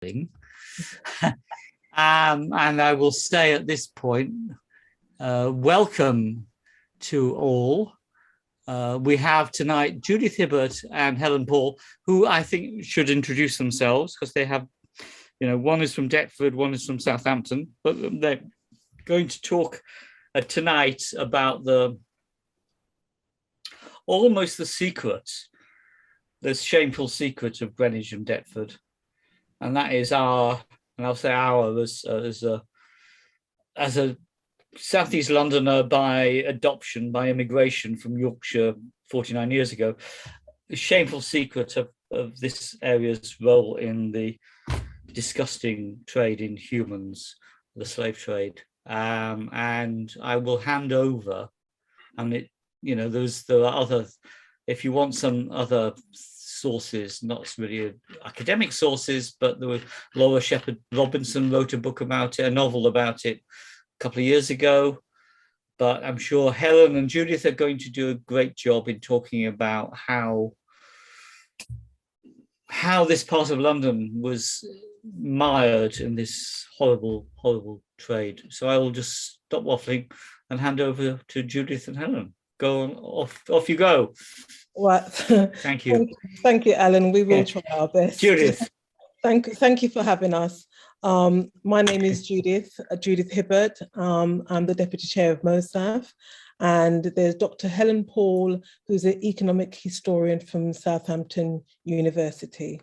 And I will say at this point, welcome to all. We have tonight Judith Hibbert and Helen Paul, who I think should introduce themselves because they have, one is from Deptford, one is from Southampton, but they're going to talk tonight about almost the secrets, the shameful secret of Greenwich and Deptford. And that is and I'll say as a Southeast Londoner by adoption, by immigration from Yorkshire 49 years ago, the shameful secret of this area's role in the disgusting trade in humans, the slave trade. And I will hand over, and there are other, if you want some other sources, not really academic sources, but there was Laura Shepherd Robinson wrote a book about it, a novel about it a couple of years ago. But I'm sure Helen and Judith are going to do a great job in talking about how this part of London was mired in this horrible, horrible trade. So I will just stop waffling and hand over to Judith and Helen. Go on, off you go. Well, thank you. Thank you, Alan. We will try our best. Judith. Thank you for having us. My name is Judith Hibbert. I'm the Deputy Chair of MōSaF. And there's Dr. Helen Paul, who's an economic historian from Southampton University.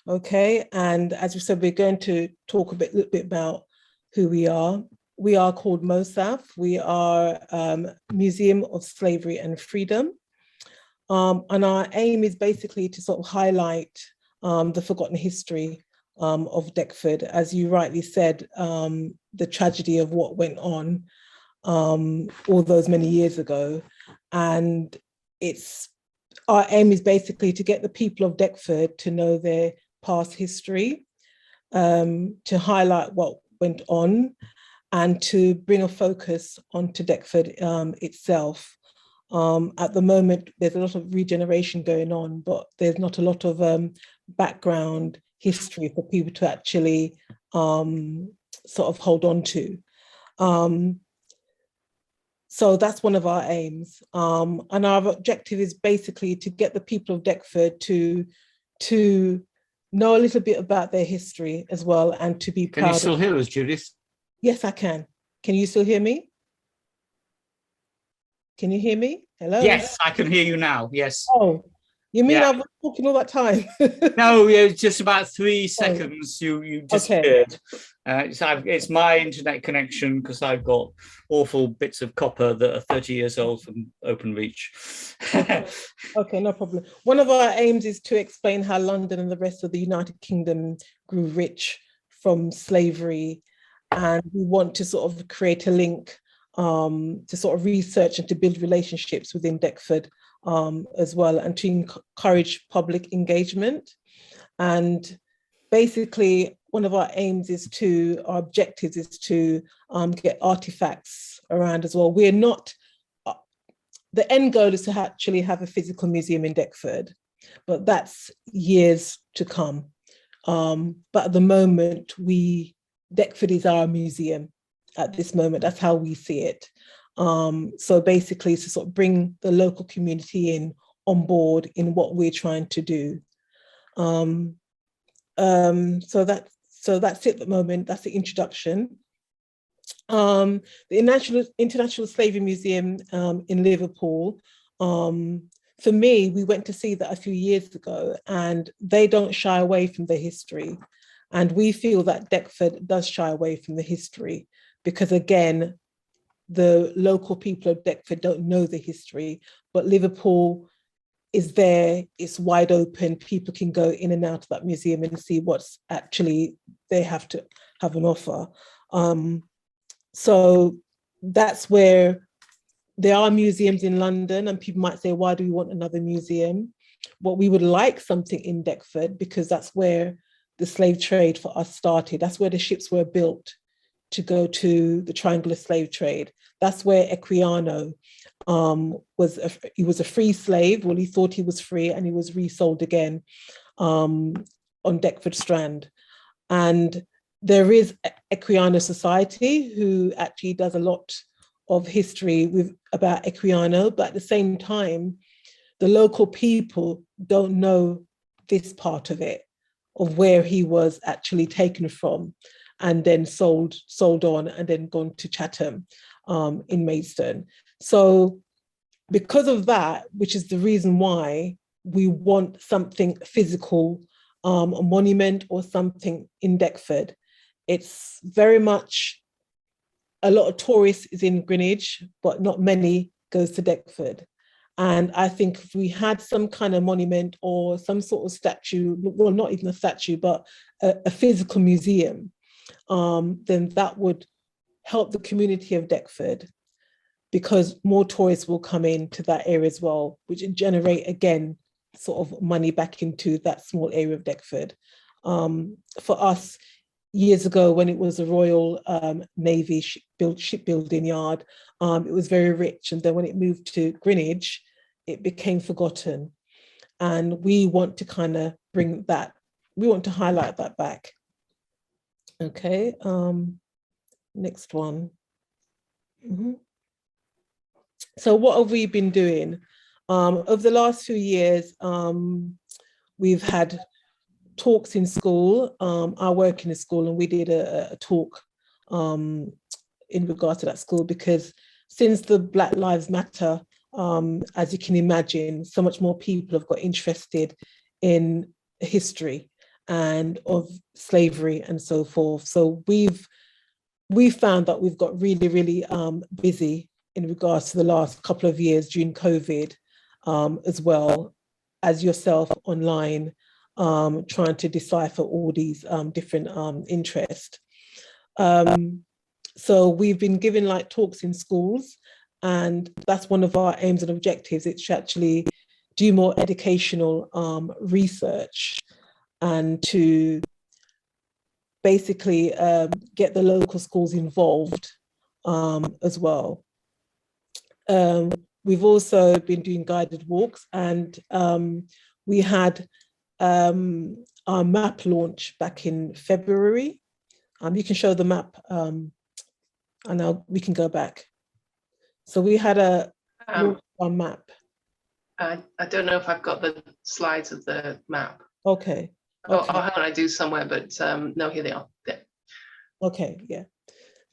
Okay, and as we said, we're going to talk a little bit about who we are. We are called MōSaF. We are Museum of Slavery and Freedom. And our aim is basically to sort of highlight the forgotten history of Deptford. As you rightly said, the tragedy of what went on all those many years ago. And our aim is basically to get the people of Deptford to know their past history, to highlight what went on, and to bring a focus onto Deptford itself. At the moment, there's a lot of regeneration going on, but there's not a lot of background history for people to actually sort of hold on to. So that's one of our aims. And our objective is basically to get the people of Deptford to know a little bit about their history as well, and to be proud. Can you still hear us, Judith? Yes, I can. Can you still hear me? Can you hear me? Hello? Yes, I can hear you now. Yes. Oh, you mean I was talking all that time? No, just about 3 seconds you disappeared. Okay. It's my internet connection because I've got awful bits of copper that are 30 years old from OpenReach. Okay, no problem. One of our aims is to explain how London and the rest of the United Kingdom grew rich from slavery. And we want to sort of create a link to sort of research and to build relationships within Deptford as well, and to encourage public engagement. And basically, one of our objectives is to get artifacts around as well. We're not, the end goal is to actually have a physical museum in Deptford, but that's years to come. But at the moment, Deptford is our museum at this moment. That's how we see it. So basically, to sort of bring the local community on board in what we're trying to do. So that's it at the moment. That's the introduction. The International Slavery Museum in Liverpool. For me, we went to see that a few years ago, and they don't shy away from the history. And we feel that Deptford does shy away from the history because, again, the local people of Deptford don't know the history, but Liverpool is there, it's wide open, people can go in and out of that museum and see what's actually they have to have an offer. So that's where there are museums in London, and people might say, why do we want another museum? Well, we would like something in Deptford because that's where the slave trade for us started. That's where the ships were built to go to the triangular slave trade. That's where Equiano was a free slave. Well, he thought he was free, and he was resold again on Deptford Strand. And there is Equiano Society, who actually does a lot of history about Equiano, but at the same time, the local people don't know this part of it, of where he was actually taken from and then sold on and then gone to Chatham in Maidstone. So because of that, which is the reason why we want something physical, a monument or something in Deptford. It's very much, a lot of tourists is in Greenwich, but not many goes to Deptford. And I think if we had some kind of monument or some sort of statue, well, not even a statue, but a physical museum, then that would help the community of Deptford, because more tourists will come into that area as well, which would generate, again, sort of money back into that small area of Deptford. For us, years ago, when it was a Royal Navy shipbuilding yard, it was very rich. And then when it moved to Greenwich, it became forgotten. And we want to kind of bring that, we want to highlight that back. Okay, next one. So what have we been doing? Over the last few years, we've had talks in school. I work in a school, and we did a talk in regards to that school, because since the Black Lives Matter, as you can imagine, so much more people have got interested in history and of slavery and so forth. So we've found that we've got really, really busy in regards to the last couple of years during COVID, as well as yourself online, trying to decipher all these different interests. So we've been giving like talks in schools, and that's one of our aims and objectives. It's to actually do more educational research and to basically get the local schools involved as well. We've also been doing guided walks, and we had our map launch back in February. You can show the map, and now we can go back. So we had a map. I don't know if I've got the slides of the map. Okay. Oh, hang on, I do somewhere, but no, here they are. Yeah. Okay, yeah.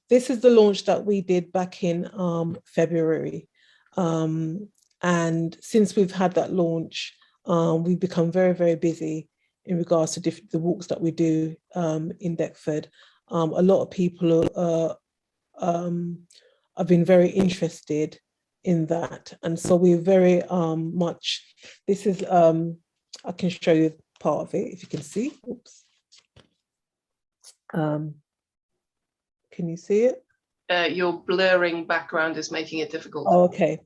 This is the launch that we did back in February. And since we've had that launch, we've become very, very busy in regards to the walks that we do in Deptford. A lot of people have been very interested in that. And so we're very much, this is, I can show you part of it if you can see. Oops. Can you see it? Your blurring background is making it difficult. Oh, okay.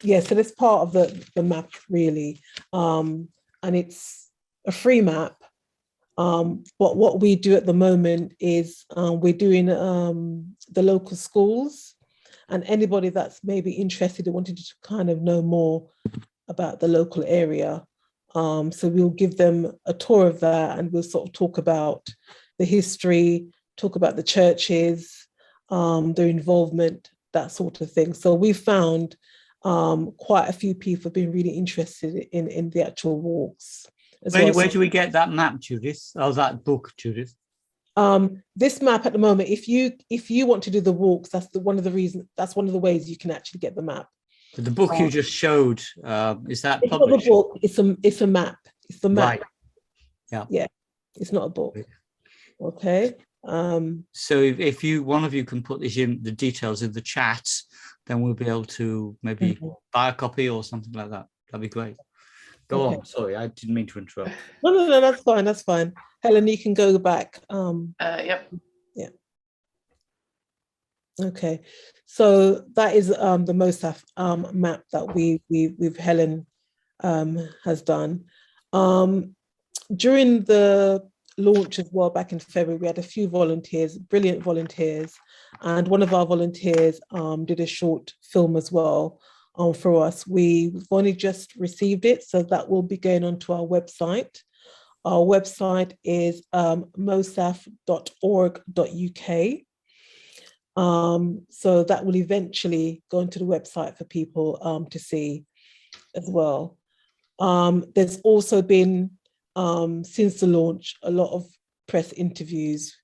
Yeah, so that's part of the map, really. And it's a free map. But what we do at the moment is we're doing the local schools, and anybody that's maybe interested or wanted to kind of know more about the local area. So we'll give them a tour of that, and we'll sort of talk about the history, talk about the churches, their involvement, that sort of thing. So we found quite a few people have been really interested in the actual walks. Where do we get that map, Judith? Oh, that book, Judith. This map at the moment, if you want to do the walks, that's one of the ways you can actually get the map. But the book you just showed, is that it's published? Not a book, it's a map. It's the map. Right. Yeah, it's not a book. Okay. So if one of you can put this in the details in the chat, then we'll be able to maybe buy a copy or something like that. That'd be great. Go on. Sorry, I didn't mean to interrupt. No, that's fine. That's fine. Helen, you can go back. Yep. Yeah. Okay. So that is the MōSaF map that we've Helen has done. During the launch as well, back in February, we had a few volunteers, brilliant volunteers, and one of our volunteers did a short film as well for us. We've only just received it, so that will be going onto our website. Our website is mosaf.org.uk. So that will eventually go into the website for people to see as well. There's also been, since the launch, a lot of press interviews.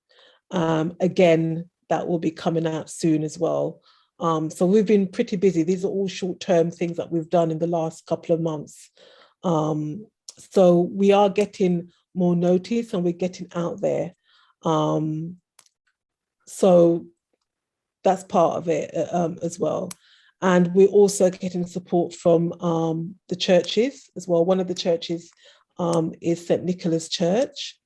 Again, that will be coming out soon as well. So we've been pretty busy. These are all short-term things that we've done in the last couple of months. So we are getting more notice and we're getting out there. So that's part of it as well. And we're also getting support from the churches as well. One of the churches is St. Nicholas Church.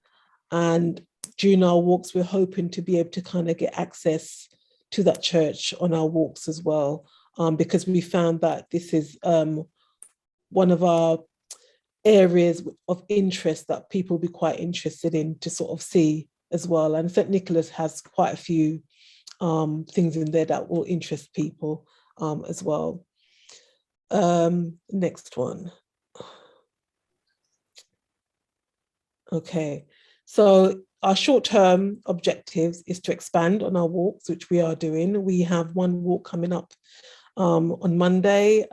And during our walks, we're hoping to be able to kind of get access to that church on our walks as well, because we found that this is one of our areas of interest that people will be quite interested in to sort of see as well. And St. Nicholas has quite a few things in there that will interest people as well. Next one. Okay, so our short-term objectives is to expand on our walks, which we are doing. We have one walk coming up on Monday,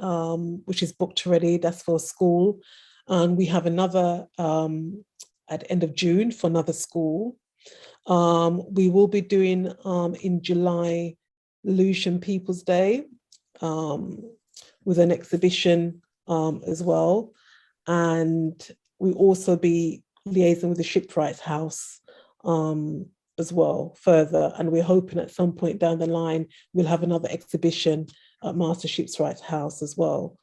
which is booked already. That's for school. And we have another at the end of June for another school. We will be doing in July Lucian People's Day with an exhibition as well. And we'll also be liaising with the Shipwrights House as well further. And we're hoping at some point down the line, we'll have another exhibition at Master Shipwrights House as well.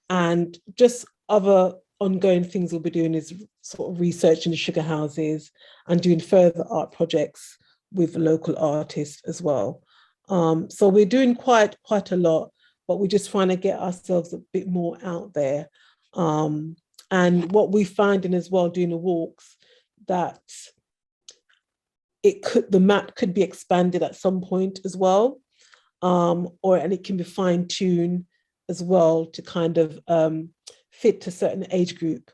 And just other ongoing things we'll be doing is sort of researching the sugar houses and doing further art projects with local artists as well. So we're doing quite a lot, but we're just trying to get ourselves a bit more out there. And what we're finding as well doing the walks, that the map could be expanded at some point as well, and it can be fine-tuned as well to kind of fit to certain age group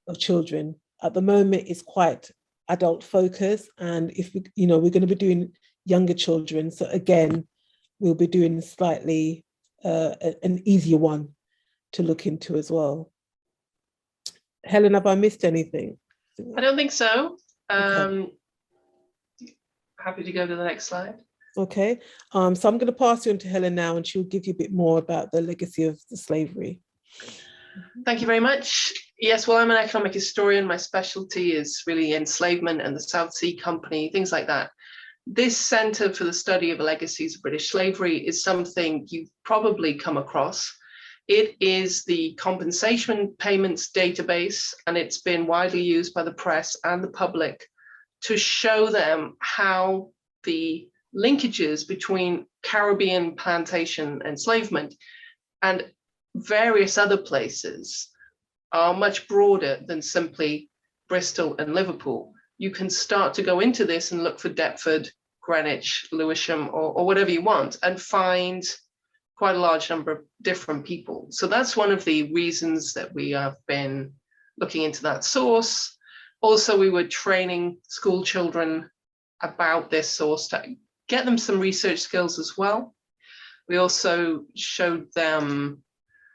of children. At the moment, it's quite adult focused, and if we, we're going to be doing younger children, so again, we'll be doing slightly an easier one to look into as well. Helen, have I missed anything? I don't think so. Okay. Happy to go to the next slide. Okay, so I'm going to pass you on to Helen now, and she'll give you a bit more about the legacy of the slavery. Thank you very much. Yes, well, I'm an economic historian. My specialty is really enslavement and the South Sea Company, things like that. This Centre for the Study of the Legacies of British Slavery is something you've probably come across. It is the compensation payments database, and it's been widely used by the press and the public to show them how the linkages between Caribbean plantation enslavement and various other places are much broader than simply Bristol and Liverpool. You can start to go into this and look for Deptford, Greenwich, Lewisham, or whatever you want, and find quite a large number of different people. So that's one of the reasons that we have been looking into that source. Also, we were training school children about this source to get them some research skills as well. We also showed them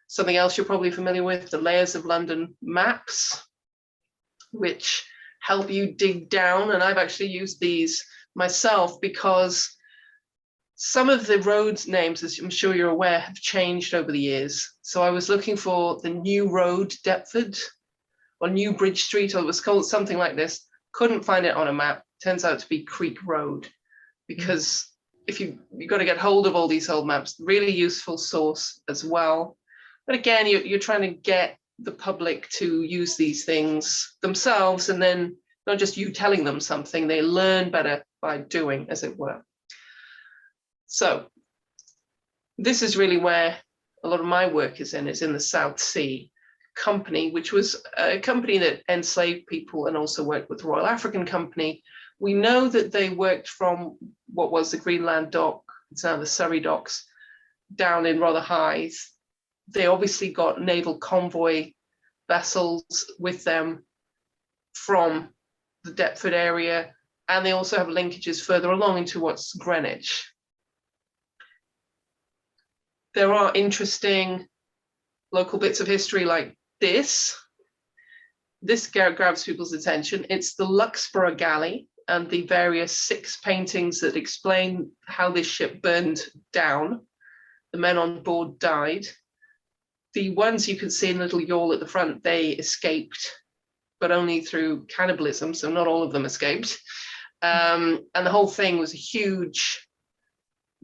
something else you're probably familiar with, the Layers of London maps, which help you dig down. And I've actually used these myself because some of the roads names, as I'm sure you're aware, have changed over the years. So I was looking for the New Road, Deptford, or New Bridge Street, or it was called something like this. Couldn't find it on a map. Turns out to be Creek Road, because if you've got to get hold of all these old maps, really useful source as well. But again, you're trying to get the public to use these things themselves, and then not just you telling them something, they learn better by doing, as it were. So this is really where a lot of my work is in the South Sea Company, which was a company that enslaved people and also worked with the Royal African Company. We know that they worked from what was the Greenland dock, it's now the Surrey docks, down in Rotherhithe. They obviously got naval convoy vessels with them from the Deptford area, and they also have linkages further along into what's Greenwich. There are interesting local bits of history like this. This grabs people's attention. It's the Luxborough Galley and the various 6 paintings that explain how this ship burned down. The men on board died. The ones you can see in Little Yawl at the front, they escaped, but only through cannibalism, so not all of them escaped. And the whole thing was a huge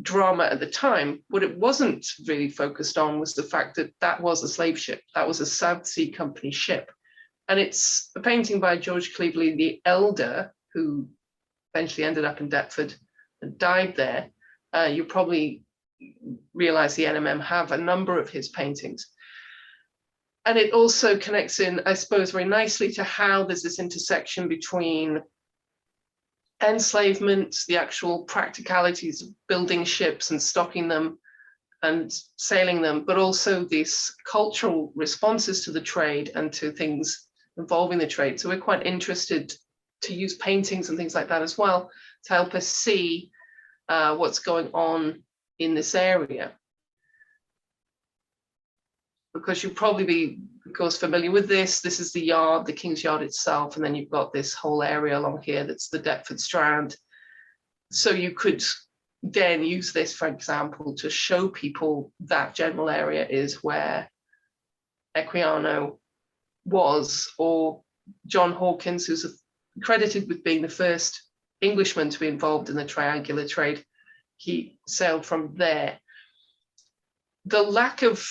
drama at the time. What it wasn't really focused on was the fact that that was a slave ship. That was a South Sea Company ship. And it's a painting by George Cleverley the Elder, who eventually ended up in Deptford and died there. You probably realize the NMM have a number of his paintings. And it also connects in, I suppose, very nicely to how there's this intersection between enslavement, the actual practicalities of building ships and stocking them and sailing them, but also these cultural responses to the trade and to things involving the trade. So we're quite interested to use paintings and things like that as well to help us see what's going on in this area. Because you'll probably be, of course, familiar with this. This is the yard, the King's Yard itself, and then you've got this whole area along here that's the Deptford Strand. So you could then use this, for example, to show people that general area is where Equiano was, or John Hawkins, who's credited with being the first Englishman to be involved in the triangular trade. He sailed from there. The lack of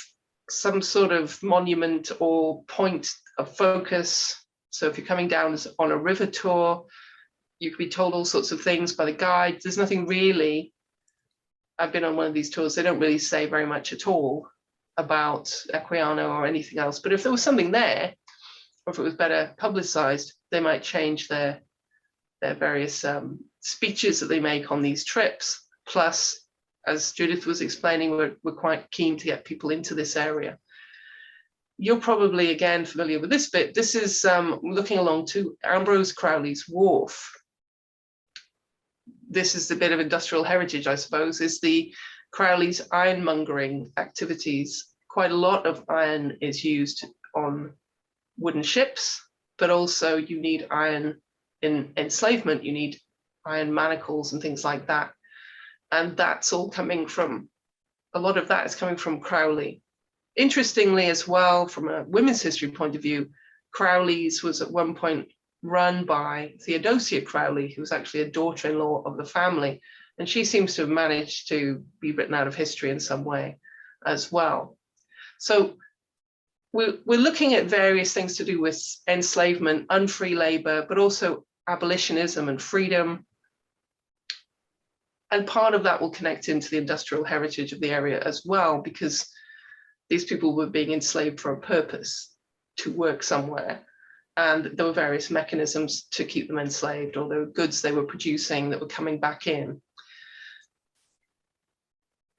some sort of monument or point of focus. So if you're coming down on a river tour, you could be told all sorts of things by the guide. There's nothing really. I've been on one of these tours. They don't really say very much at all about Equiano or anything else. But if there was something there, or if it was better publicized, they might change their various speeches that they make on these trips. Plus, as Judith was explaining, we're quite keen to get people into this area. You're probably, again, familiar with this bit. This is looking along to Ambrose Crowley's Wharf. This is the bit of industrial heritage, I suppose, is the Crowley's ironmongering activities. Quite a lot of iron is used on wooden ships, but also you need iron in enslavement. You need iron manacles and things like that. And that's all coming from, a lot of that is coming from Crowley. Interestingly as well, from a women's history point of view, Crowley's was at one point run by Theodosia Crowley, who was actually a daughter-in-law of the family. And she seems to have managed to be written out of history in some way as well. So we're looking at various things to do with enslavement, unfree labor, but also abolitionism and freedom. And part of that will connect into the industrial heritage of the area as well, because these people were being enslaved for a purpose, to work somewhere. And there were various mechanisms to keep them enslaved, or there were goods they were producing that were coming back in.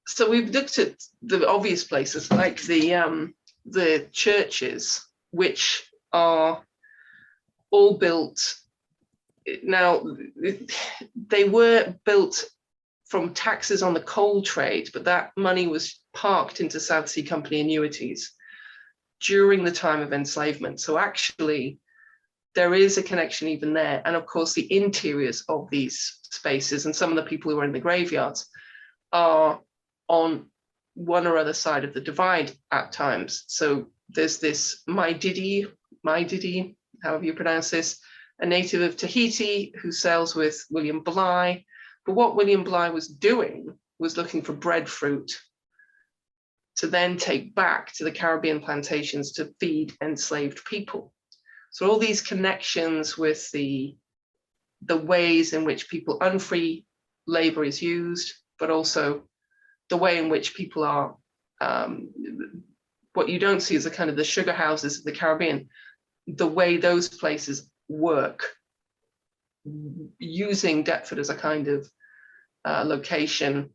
So we've looked at the obvious places like the churches, which are all built. Now, they were built from taxes on the coal trade, but that money was parked into South Sea Company annuities during the time of enslavement. So actually, there is a connection even there. And of course, the interiors of these spaces and some of the people who are in the graveyards are on one or other side of the divide at times. So there's this Maididi, however you pronounce this, a native of Tahiti who sails with William Bligh. But what William Bligh was doing was looking for breadfruit to then take back to the Caribbean plantations to feed enslaved people. So all these connections with the ways in which people, unfree labor is used, but also the way in which people are, what you don't see is the kind of the sugar houses of the Caribbean, the way those places work, using Deptford as a kind of location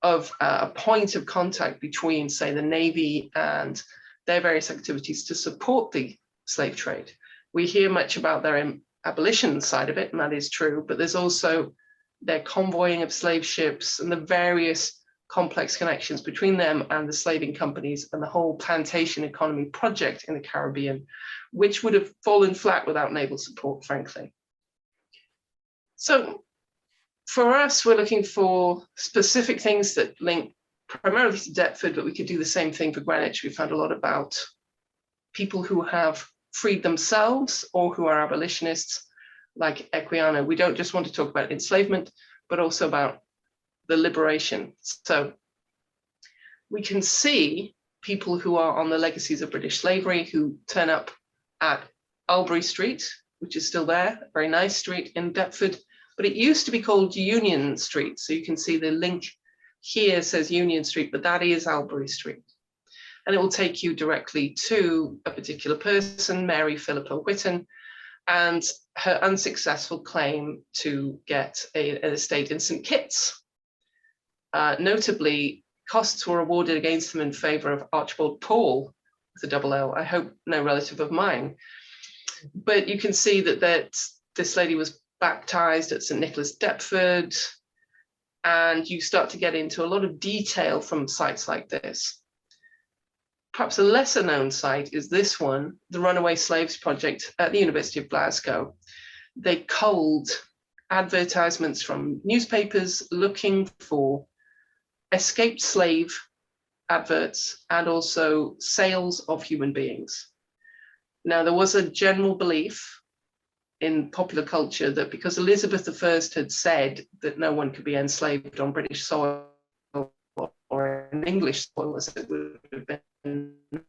of a point of contact between, say, the Navy and their various activities to support the slave trade. We hear much about their abolition side of it, and that is true, but there's also their convoying of slave ships and the various complex connections between them and the slaving companies and the whole plantation economy project in the Caribbean, which would have fallen flat without naval support, frankly. So for us, we're looking for specific things that link primarily to Deptford, but we could do the same thing for Greenwich. We found a lot about people who have freed themselves or who are abolitionists, like Equiano. We don't just want to talk about enslavement, but also about the liberation. So we can see people who are on the legacies of British slavery who turn up at Albury Street, which is still there, a very nice street in Deptford, but it used to be called Union Street. So you can see the link here says Union Street, but that is Albury Street. And it will take you directly to a particular person, Mary Philippa Whitton, and her unsuccessful claim to get an estate in St. Kitts. Notably, costs were awarded against them in favour of Archibald Paul, with a double L, I hope no relative of mine. But you can see that this lady was baptised at St. Nicholas, Deptford, and you start to get into a lot of detail from sites like this. Perhaps a lesser known site is this one, the Runaway Slaves Project at the University of Glasgow. They culled advertisements from newspapers looking for escaped slave adverts and also sales of human beings. Now, there was a general belief in popular culture that because Elizabeth I had said that no one could be enslaved on British soil or in English soil, as it would have been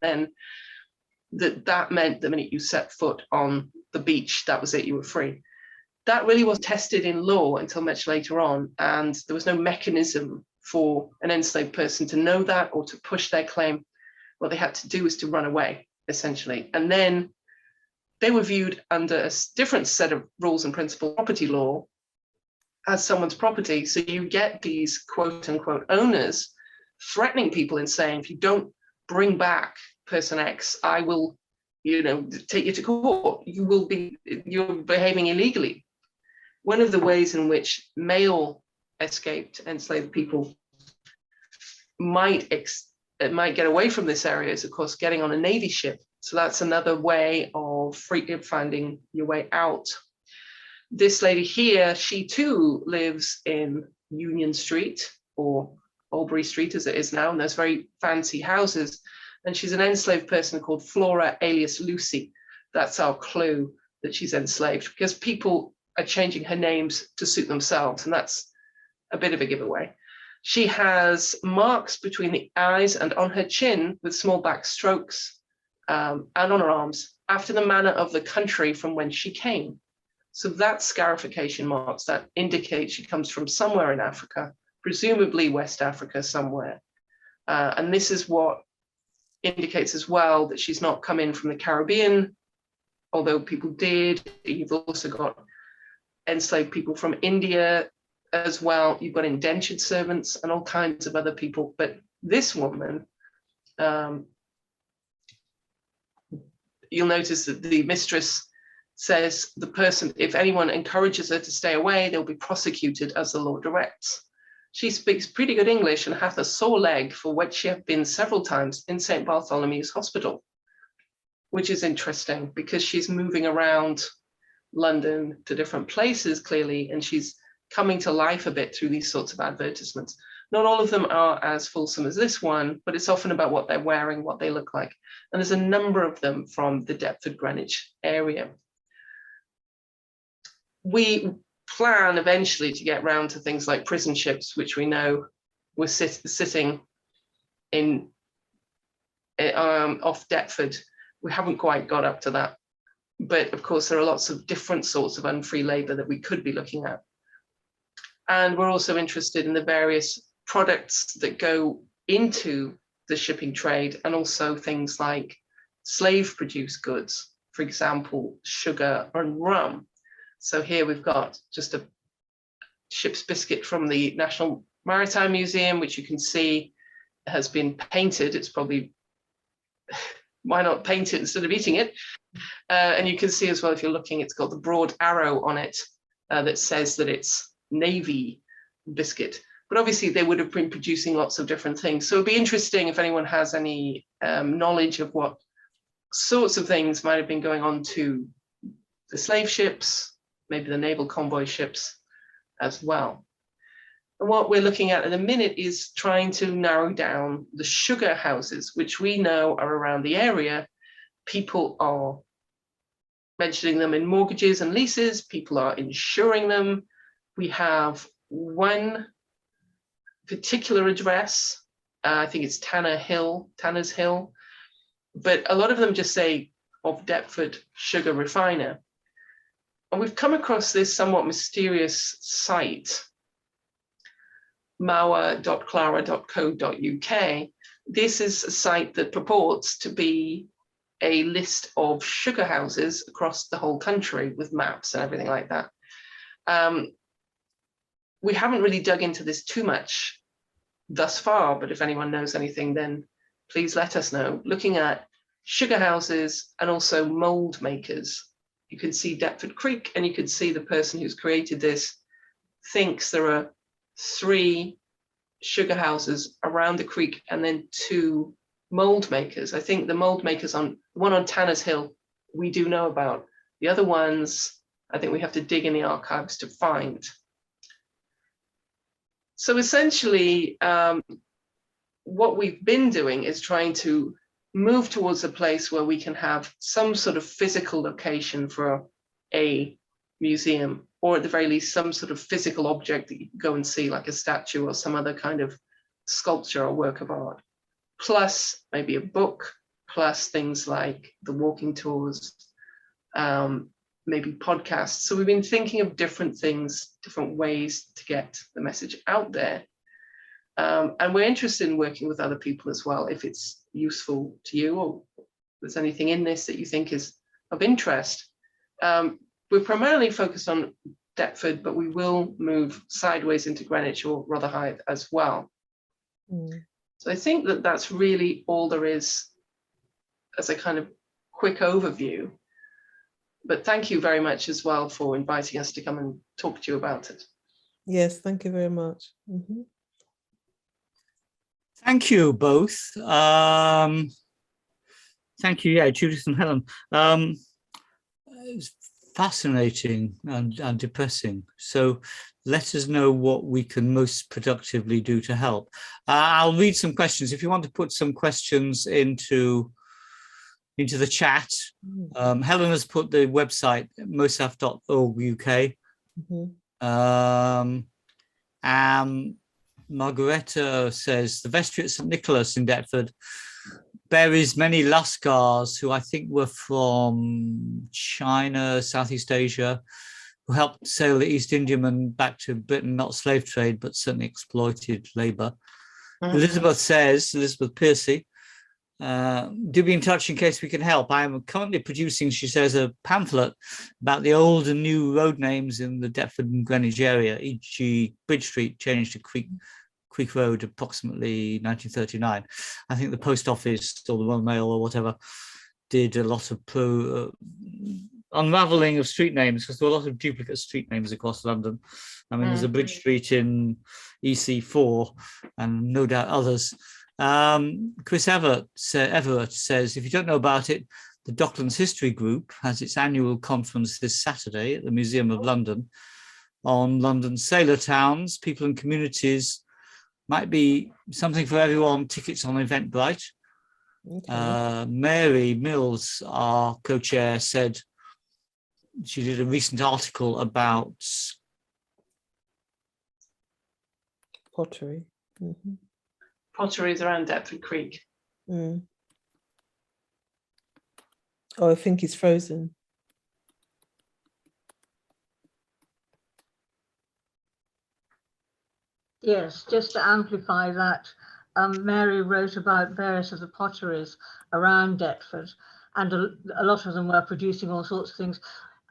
then, that meant the minute you set foot on the beach, that was it, you were free. That really was tested in law until much later on, and there was no mechanism for an enslaved person to know that or to push their claim. What they had to do was to run away, essentially. And then they were viewed under a different set of rules and principles, property law, as someone's property. So you get these quote unquote owners threatening people and saying, if you don't bring back person X, I will, take you to court. You're behaving illegally. One of the ways in which male escaped enslaved people might get away from this area is, of course, getting on a Navy ship. So that's another way of finding your way out. This lady here, she too lives in Union Street, or Albury Street as it is now, and there's very fancy houses. And she's an enslaved person called Flora alias Lucy. That's our clue that she's enslaved, because people are changing her names to suit themselves, and that's a bit of a giveaway. She has marks between the eyes and on her chin with small black strokes, and on her arms, after the manner of the country from whence she came. So that's scarification marks that indicate she comes from somewhere in Africa, presumably West Africa somewhere. And this is what indicates as well that she's not come in from the Caribbean, although people did. You've also got enslaved people from India as well. You've got indentured servants and all kinds of other people. But this woman, you'll notice that the mistress says the person, if anyone encourages her to stay away, they'll be prosecuted as the law directs. She speaks pretty good English and hath a sore leg, for which she hath been several times in St. Bartholomew's Hospital, which is interesting because she's moving around London to different places, clearly, and she's coming to life a bit through these sorts of advertisements. Not all of them are as fulsome as this one, but it's often about what they're wearing, what they look like. And there's a number of them from the Deptford Greenwich area. We plan eventually to get round to things like prison ships, which we know were sitting in off Deptford. We haven't quite got up to that. But of course, there are lots of different sorts of unfree labour that we could be looking at. And we're also interested in the various products that go into the shipping trade, and also things like slave-produced goods, for example, sugar and rum. So here we've got just a ship's biscuit from the National Maritime Museum, which you can see has been painted. It's probably why not paint it instead of eating it? And you can see as well, if you're looking, it's got the broad arrow on it that says that it's navy biscuit. But obviously they would have been producing lots of different things. So it'd be interesting if anyone has any knowledge of what sorts of things might have been going on to the slave ships, maybe the naval convoy ships as well. And what we're looking at in a minute is trying to narrow down the sugar houses, which we know are around the area. People are mentioning them in mortgages and leases. People are insuring them. We have one particular address. I think it's Tanner's Hill. But a lot of them just say of Deptford Sugar Refiner. And we've come across this somewhat mysterious site, mawa.clara.co.uk. This is a site that purports to be a list of sugar houses across the whole country with maps and everything like that. We haven't really dug into this too much thus far, but if anyone knows anything, then please let us know. Looking at sugar houses and also mold makers. You can see Deptford Creek, and you can see the person who's created this thinks there are 3 sugar houses around the creek and then 2 mold makers. I think the mold makers on one on Tanner's Hill, we do know about. The other ones, I think we have to dig in the archives to find. So essentially, what we've been doing is trying to move towards a place where we can have some sort of physical location for a museum, or at the very least, some sort of physical object that you can go and see, like a statue or some other kind of sculpture or work of art, plus maybe a book, plus things like the walking tours, maybe podcasts. So we've been thinking of different things, different ways to get the message out there. And we're interested in working with other people as well, if it's useful to you or if there's anything in this that you think is of interest. We're primarily focused on Deptford, but we will move sideways into Greenwich or Rotherhithe as well. So I think that that's really all there is as a kind of quick overview. But thank you very much as well for inviting us to come and talk to you about it. Yes, thank you very much. Thank you both. Thank you, yeah, Judith and Helen. It's fascinating and depressing. So let us know what we can most productively do to help. I'll read some questions. If you want to put some questions into the chat, Helen has put the website MōSaF.org.uk. Margareta says the vestry at St Nicholas in Deptford buries many Lascars who I think were from China, Southeast Asia, who helped sail the East Indiamen back to Britain, not slave trade, but certainly exploited labour. Elizabeth Piercy, do be in touch in case we can help. I am currently producing, she says, a pamphlet about the old and new road names in the Deptford and Greenwich area, e.g. Bridge Street changed to Creek Road approximately 1939. I think the post office or the Royal Mail or whatever did a lot of unravelling of street names, because there were a lot of duplicate street names across London. I mean, there's a Bridge Street in EC4 and no doubt others. Chris Everett says, if you don't know about it, the Docklands History Group has its annual conference this Saturday at the Museum of London on London's sailor towns, people and communities. Might be something for everyone, tickets on Eventbrite. Okay. Mary Mills, our co-chair, said she did a recent article about pottery. Pottery is around Deptford Creek. Oh, I think it's frozen. Yes, just to amplify that, Mary wrote about various of the potteries around Deptford, and a lot of them were producing all sorts of things,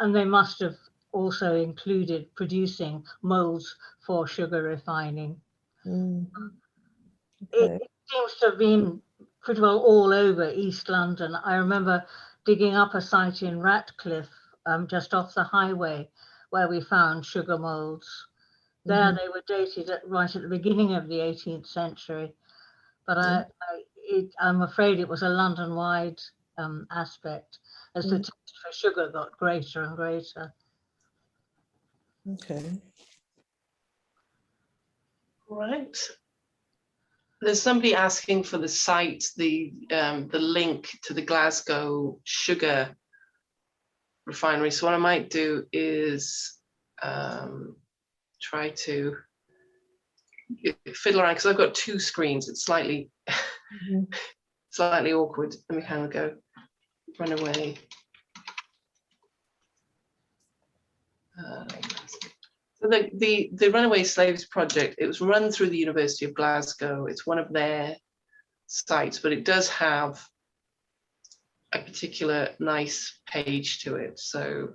and they must have also included producing moulds for sugar refining. Okay. It seems to have been pretty well all over East London. I remember digging up a site in Ratcliffe, just off the highway, where we found sugar moulds. There they were dated right at the beginning of the 18th century, but I'm afraid it was a London-wide aspect as the taste for sugar got greater and greater. Okay. Right. There's somebody asking for the site, the link to the Glasgow sugar refinery. So what I might do is try to fiddle around, because I've got two screens. It's slightly slightly awkward. Let me kind of go run away. So the Runaway Slaves Project, it was run through the University of Glasgow. It's one of their sites, but it does have a particular nice page to it. So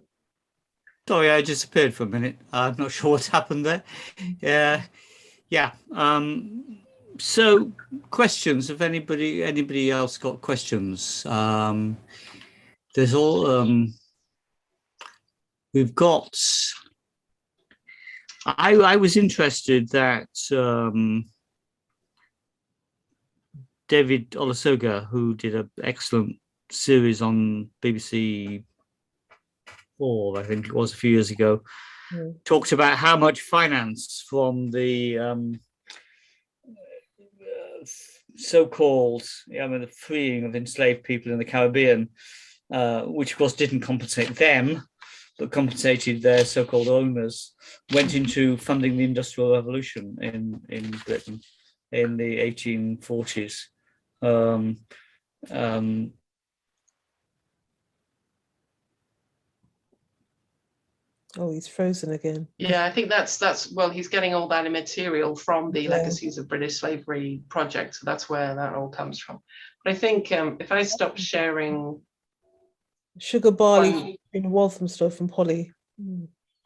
Sorry, I disappeared for a minute. I'm not sure what's happened there. Yeah. So questions, if anybody else got questions? There's all we've got. I was interested that David Olusoga, who did an excellent series on BBC 4, I think it was a few years ago, talked about how much finance from the so-called, the freeing of enslaved people in the Caribbean, which of course didn't compensate them, but compensated their so-called owners, went into funding the Industrial Revolution in Britain in the 1840s. Oh, he's frozen again. yeah, I think that's well, he's getting all that material from the Legacies of British Slavery project, so that's where that all comes from. But I think if I stop sharing Sugar, barley, in Walthamstow from Polly.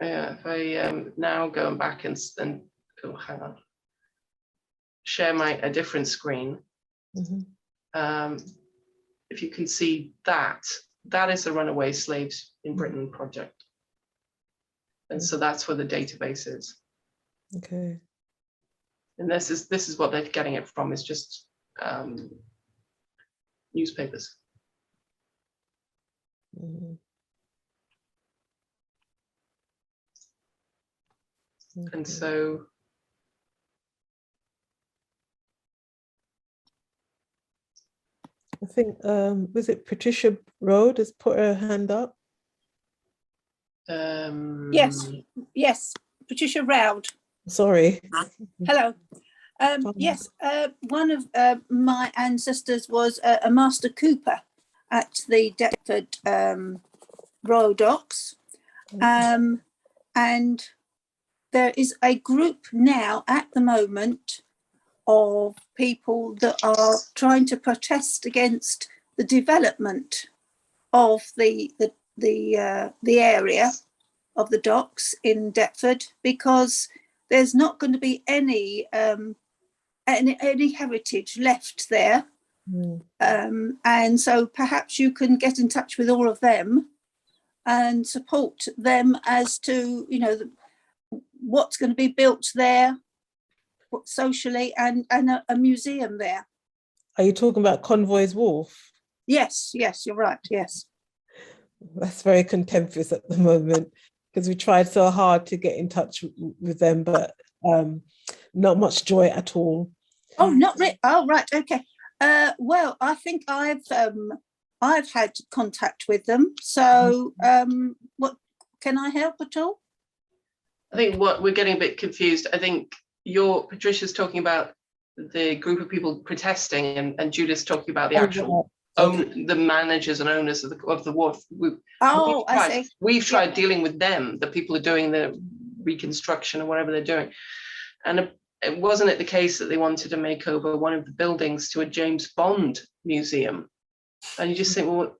yeah, if I now go back and oh, hang on, share a different screen. If you can see that is the Runaway Slaves in Britain project. And so that's where the database is. Okay. And this is what they're getting it from, is just newspapers. Okay. And so I think was it Patricia Road has put her hand up? Yes, Patricia Roud. Sorry. Hello. Yes, one of my ancestors was a master cooper at the Deptford Royal Docks, and there is a group now at the moment of people that are trying to protest against the development of the area of the docks in Deptford, because there's not going to be any heritage left there. And so perhaps you can get in touch with all of them and support them as to, what's going to be built there socially, and a museum there. Are you talking about Convoy's Wharf? Yes, you're right, yes. That's very contemptuous at the moment, because we tried so hard to get in touch with them, but not much joy at all. Oh, not really. Oh, right, okay. Well, I think I've had contact with them. So, what can I help at all? I think what we're getting a bit confused. I think Patricia's talking about the group of people protesting, and Judith's talking about the actual the managers and owners of the wharf. We've tried dealing with them, the people who are doing the reconstruction or whatever they're doing, and it wasn't the case that they wanted to make over one of the buildings to a James Bond museum, and you just think, well,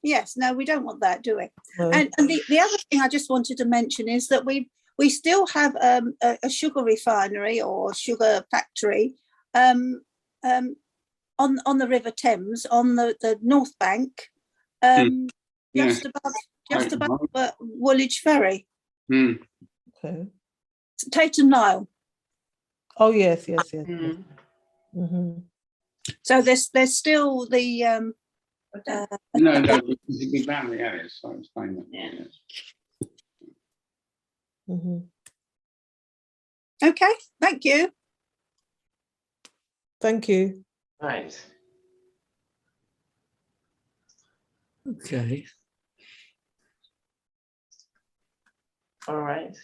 Yes, no, we don't want that, do we? And the other thing I just wanted to mention is that we still have a sugar refinery or sugar factory um, on the River Thames, on the North Bank, just above Woolwich Ferry. Okay. Tatum Lyle. Oh yes, yes. So there's still the no, it's a big valley area, so it's fine. Okay, thank you. Thank you. Right. Okay. All right.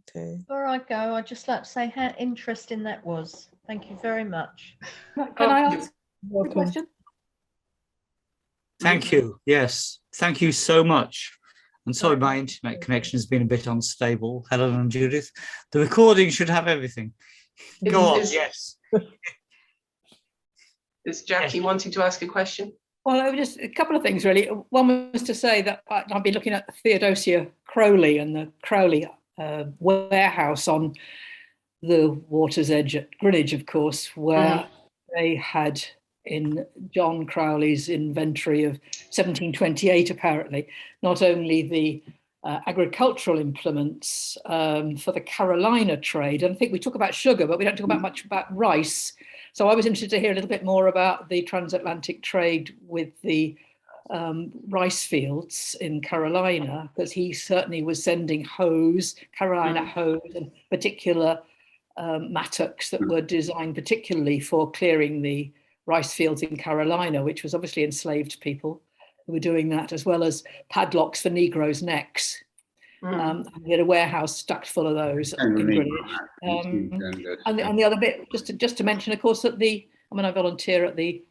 Okay. Before I go, I'd just like to say how interesting that was. Thank you very much. Can I ask a Welcome. question? Thank you. Yes, thank you so much. And sorry, my internet connection has been a bit unstable, Helen and Judith. The recording should have everything. Go on, yes. Is Jackie wanting to ask a question? Well, just a couple of things, really. One was to say that I've been looking at Theodosia Crowley and the Crowley warehouse on the water's edge at Greenwich, of course, where they had in John Crowley's inventory of 1728, apparently, not only the agricultural implements for the Carolina trade, and I think we talk about sugar, but we don't talk about much about rice. So I was interested to hear a little bit more about the transatlantic trade with the rice fields in Carolina, because he certainly was sending Carolina hose, and particular mattocks that were designed particularly for clearing the rice fields in Carolina, which was obviously enslaved people who were doing that, as well as padlocks for Negroes' necks. We had a warehouse stacked full of those in Greenwich. And the other bit, just to mention, of course, that I volunteer at the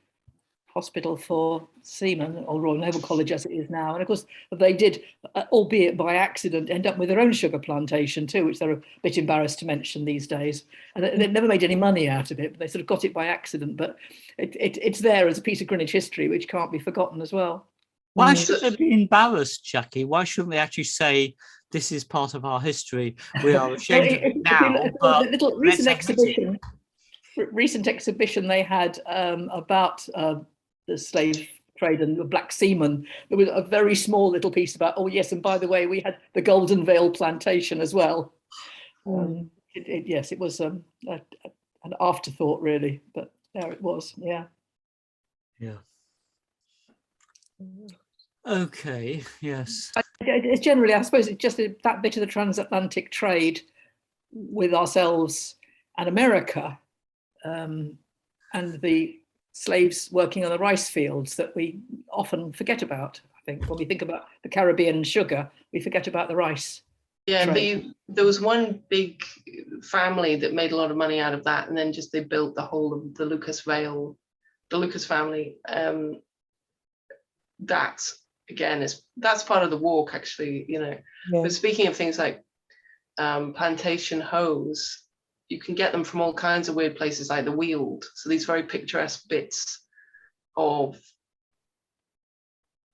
Hospital for Seamen, or Royal Naval College as it is now, and of course they did, albeit by accident, end up with their own sugar plantation too, which they're a bit embarrassed to mention these days. And they never made any money out of it, but they sort of got it by accident. But it's there as a piece of Greenwich history which can't be forgotten as well. Why should they be embarrassed, Jackie? Why shouldn't they actually say, this is part of our history? We are ashamed of it now, but little recent exhibition they had about the slave trade and the black seamen. There was a very small little piece about, oh yes, and by the way, we had the Golden Vale plantation as well. Yes, it was an afterthought really, but there it was. Yeah. Okay, yes. It's generally, I suppose, it's just that bit of the transatlantic trade with ourselves and America, and the slaves working on the rice fields that we often forget about. I think when we think about the Caribbean sugar, we forget about the rice. Yeah, there was one big family that made a lot of money out of that, and then just they built the whole of the Lucas family. That again that's part of the walk, actually, you know. But speaking of things like plantation hose, you can get them from all kinds of weird places, like the Weald. So these very picturesque bits of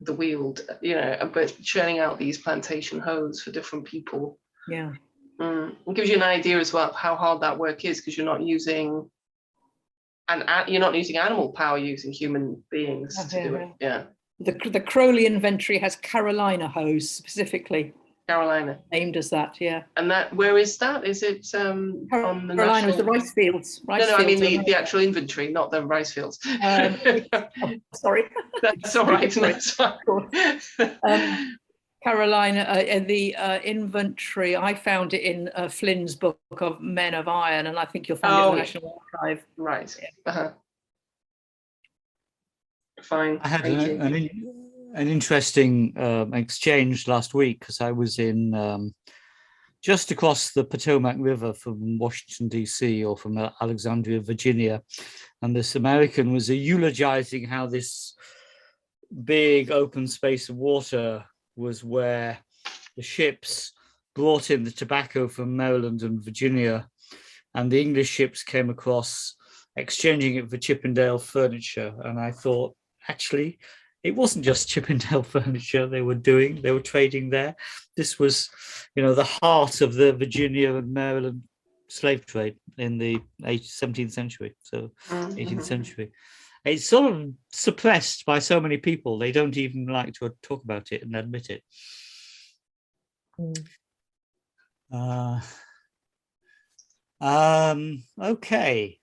the Weald, you know, but churning out these plantation hose for different people. Yeah. It gives you an idea as well of how hard that work is, because you're not using animal power, using human beings to do it. Yeah. The Crowley inventory has Carolina hose specifically. Carolina. Named as that, yeah. And that, where is that? Is it on the Carolina is the rice fields. No, I mean the actual inventory, not the rice fields. Sorry. That's all right. That's fine. Carolina, the inventory, I found it in Flynn's book of Men of Iron, and I think you'll find it in the National Archive. Right. Fine. I had an interesting exchange last week, because I was in just across the Potomac River from Washington, D.C., or from Alexandria, Virginia. And this American was eulogizing how this big open space of water was where the ships brought in the tobacco from Maryland and Virginia, and the English ships came across exchanging it for Chippendale furniture. And I thought, actually, it wasn't just Chippendale furniture they were trading there. This was, you know, the heart of the Virginia and Maryland slave trade in the 17th century, so 18th Mhm. century. It's sort of suppressed by so many people, they don't even like to talk about it and admit it. Okay.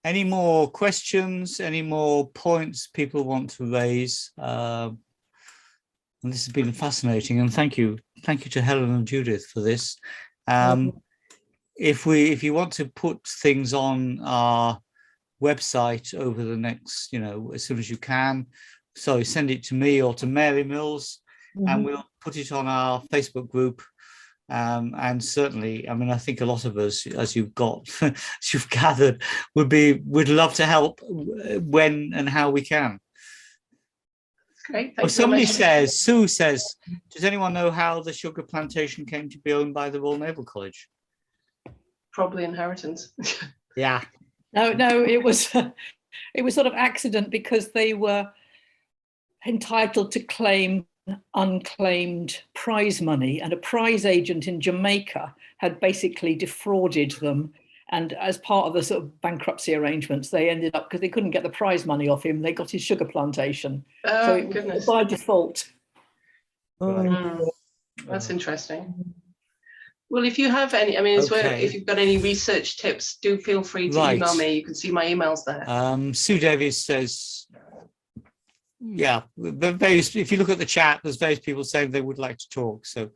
Any more questions? Any more points people want to raise? And this has been fascinating, and thank you to Helen and Judith for this. If you want to put things on our website over the next, as soon as you can, so send it to me or to Mary Mills, and we'll put it on our Facebook group. And certainly, I mean, I think a lot of us, as you've gathered, would love to help when and how we can. Great. Well, Sue says, does anyone know how the sugar plantation came to be owned by the Royal Naval College? Probably inheritance. Yeah. No, it was sort of accident, because they were entitled to claim unclaimed prize money, and a prize agent in Jamaica had basically defrauded them, and as part of the sort of bankruptcy arrangements, they ended up, because they couldn't get the prize money off him, they got his sugar plantation. So it was by default. That's interesting. Well, if you have any, I mean, as well, if you've got any research tips, do feel free to email me. You can see my emails there. Sue Davies says, yeah, if you look at the chat, there's various people saying they would like to talk. So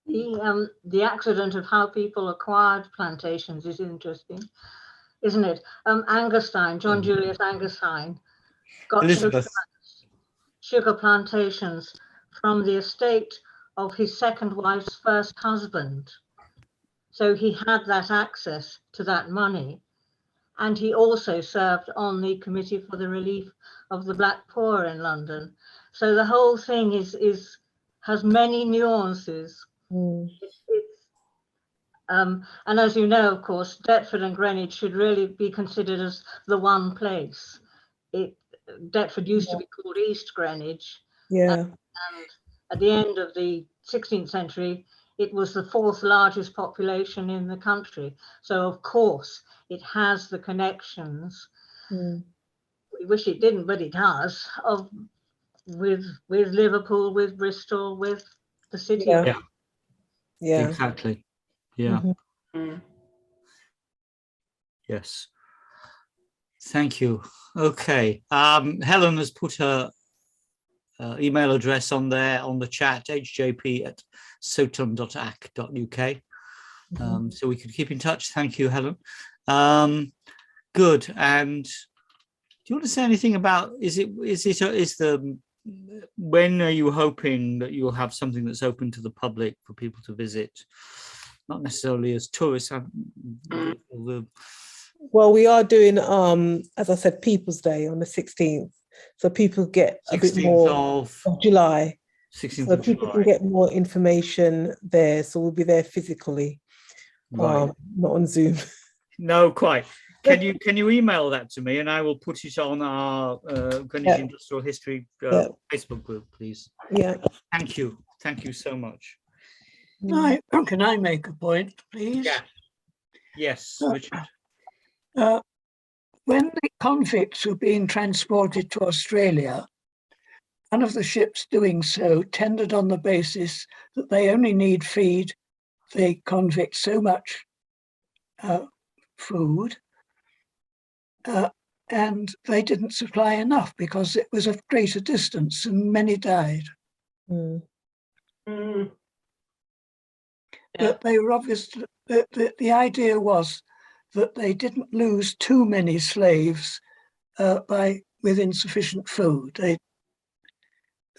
the accident of how people acquired plantations is interesting, isn't it? Angerstein, John Julius Angerstein, got sugar plantations from the estate of his second wife's first husband. So he had that access to that money. And he also served on the Committee for the Relief of the Black Poor in London. So the whole thing has many nuances. And as you know, of course, Deptford and Greenwich should really be considered as the one place. Deptford used to be called East Greenwich. And at the end of the 16th century, it was the 4th largest population in the country. So of course, it has the connections. We wish it didn't, but it has, with Liverpool, with Bristol, with the city. Yeah. Exactly. Yeah. Yes. Thank you. Okay. Helen has put her email address on there on the chat, hjp@sotum.ac.uk. So we could keep in touch. Thank you, Helen. Good. And do you want to say anything about, when are you hoping that you'll have something that's open to the public for people to visit? Not necessarily as tourists. Well, we are doing, as I said, People's Day on the 16th. So people get a bit more of July. 16th so of people July. can get more information there. So we'll be there physically, not on Zoom. No, quite. Can you email that to me, and I will put it on our Greenwich Industrial History Facebook group, please. Yeah. Thank you. Thank you so much. Can I make a point, please? Yeah. Yes, Richard. When the convicts were being transported to Australia, one of the ships doing so tendered on the basis that they only need feed the convicts so much food, and they didn't supply enough because it was of greater distance and many died. But they were obviously, the idea was that they didn't lose too many slaves with insufficient food.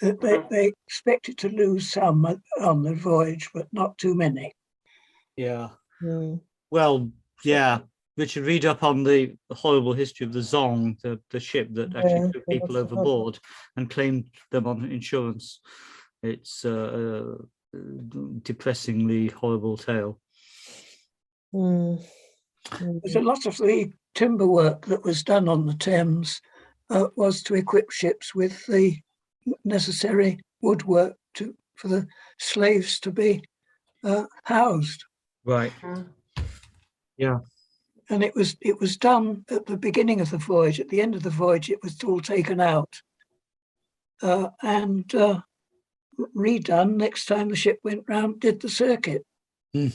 They expected to lose some on the voyage, but not too many. Yeah. Well, yeah. Richard, read up on the horrible history of the Zong, the ship that actually took people overboard and claimed them on insurance. It's a depressingly horrible tale. There's a lot of the timber work that was done on the Thames was to equip ships with the necessary woodwork for the slaves to be housed. Right. Yeah. And it was done at the beginning of the voyage. At the end of the voyage, it was all taken out and redone next time the ship went round, did the circuit. Mm.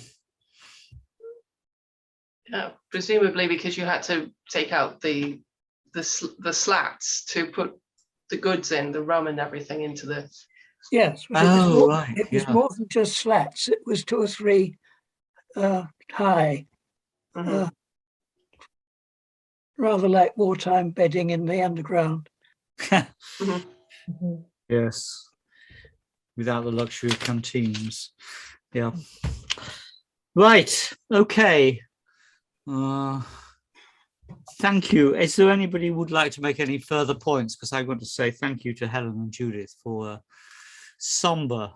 Yeah, presumably because you had to take out the slats to put the goods in, the rum and everything into the. Yes, but it was more than just slats. It was 2 or 3 high, rather like wartime bedding in the underground. Yes, without the luxury of canteens. Yeah. Right. Okay. Thank you. Is there anybody who would like to make any further points? Because I want to say thank you to Helen and Judith for a somber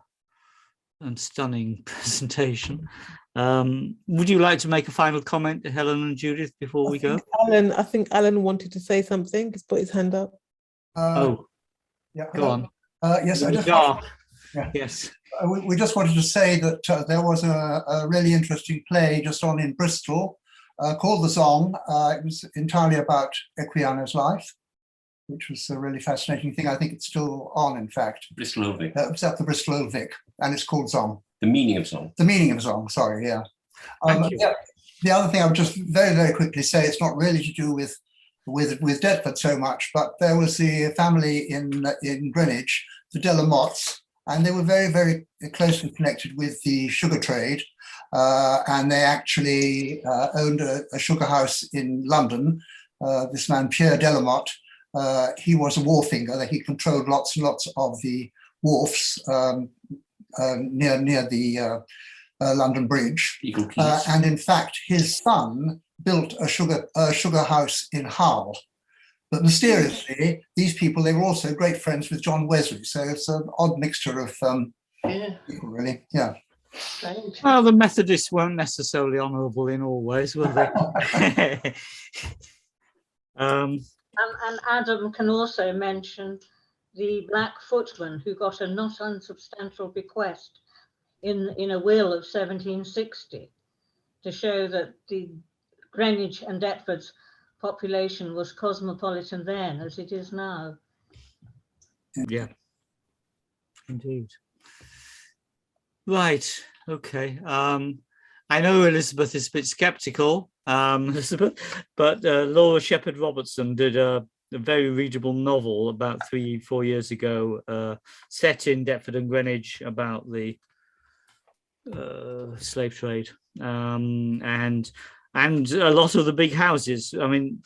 and stunning presentation. Would you like to make a final comment, Helen and Judith, before we go? I think Alan wanted to say something. He's put his hand up. Yeah, go on. Yes, Yes. We just wanted to say that there was a really interesting play just on in Bristol called The Song. It was entirely about Equiano's life, which was a really fascinating thing. I think it's still on, in fact. Bristol Old Vic. It's at the Bristol Old Vic, and it's called Song. The Meaning of Song. The Meaning of Song, sorry, yeah. Yeah. The other thing I would just very, very quickly say, it's not really to do with Deptford so much, but there was the family in Greenwich, the de la Motts, and they were very, very closely connected with the sugar trade. And they actually owned a sugar house in London. This man, Pierre de la Motte, he was a wharfinger, that he controlled lots and lots of the wharfs near the London Bridge. And in fact, his son built a sugar house in Hull. But mysteriously, these people, they were also great friends with John Wesley. So it's an odd mixture of people, really. Yeah. Well, the Methodists weren't necessarily honourable in all ways, were they? And Adam can also mention the Black Footman, who got a not unsubstantial bequest in a will of 1760 to show that the Greenwich and Deptford's population was cosmopolitan then as it is now. Yeah, indeed. Right, okay. I know Elizabeth is a bit sceptical, Elizabeth, but Laura Shepherd Robertson did a very readable novel about 3-4 years ago, set in Deptford and Greenwich, about the slave trade, and a lot of the big houses. I mean,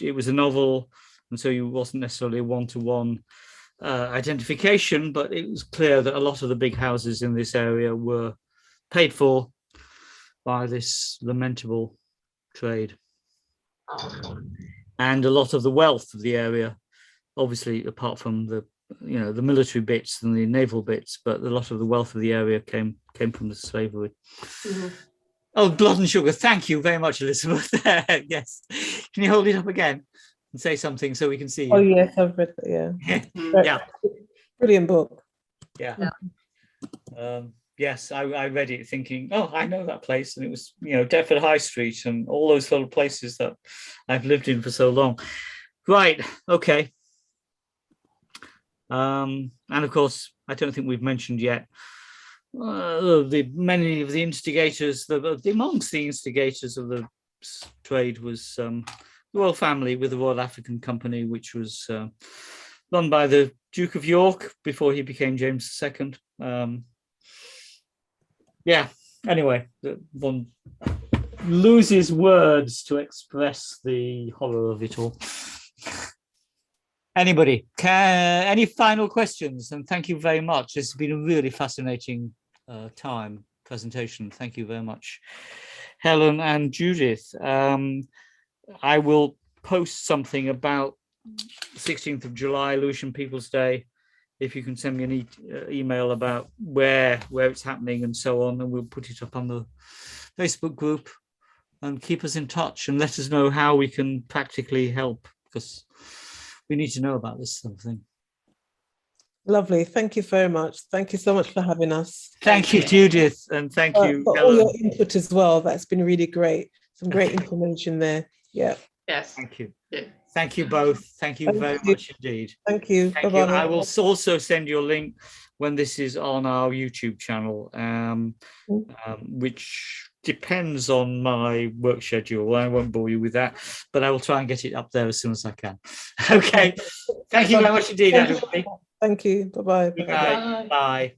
it was a novel, and so you wasn't necessarily a one-to-one identification, but it was clear that a lot of the big houses in this area were paid for by this lamentable trade. And a lot of the wealth of the area, obviously, apart from the military bits and the naval bits, but a lot of the wealth of the area came from the slavery. Mm-hmm. Oh, blood and sugar. Thank you very much, Elizabeth. Yes. Can you hold it up again and say something so we can see you? Oh, yes, I've read that, yeah. Yeah. Brilliant book. Yeah. Yes, I read it thinking, oh, I know that place. And it was, Deptford High Street and all those little places that I've lived in for so long. Right. Okay. And of course, I don't think we've mentioned yet many of the instigators, amongst the instigators of the trade was the royal family with the Royal African Company, which was run by the Duke of York before he became James II. Yeah, anyway, one loses words to express the horror of it all. Anybody, any final questions? And thank you very much. This has been a really fascinating presentation. Thank you very much, Helen and Judith. I will post something about 16th of July, Lewisham People's Day. If you can send me an email about where it's happening and so on, and we'll put it up on the Facebook group, and keep us in touch and let us know how we can practically help, because we need to know about this sort of thing. Lovely. Thank you very much. Thank you so much for having us. Thank you, Judith, and thank you, for all your input as well. That's been really great. Some great information there. Yeah. Yes. Thank you. Yeah. Thank you both. Thank you very much indeed. Thank you. Thank you. I will also send you a link when this is on our YouTube channel, which depends on my work schedule. I won't bore you with that, but I will try and get it up there as soon as I can. Okay. Thank you very much indeed, everybody. Thank you. Bye-bye. Good night. Bye.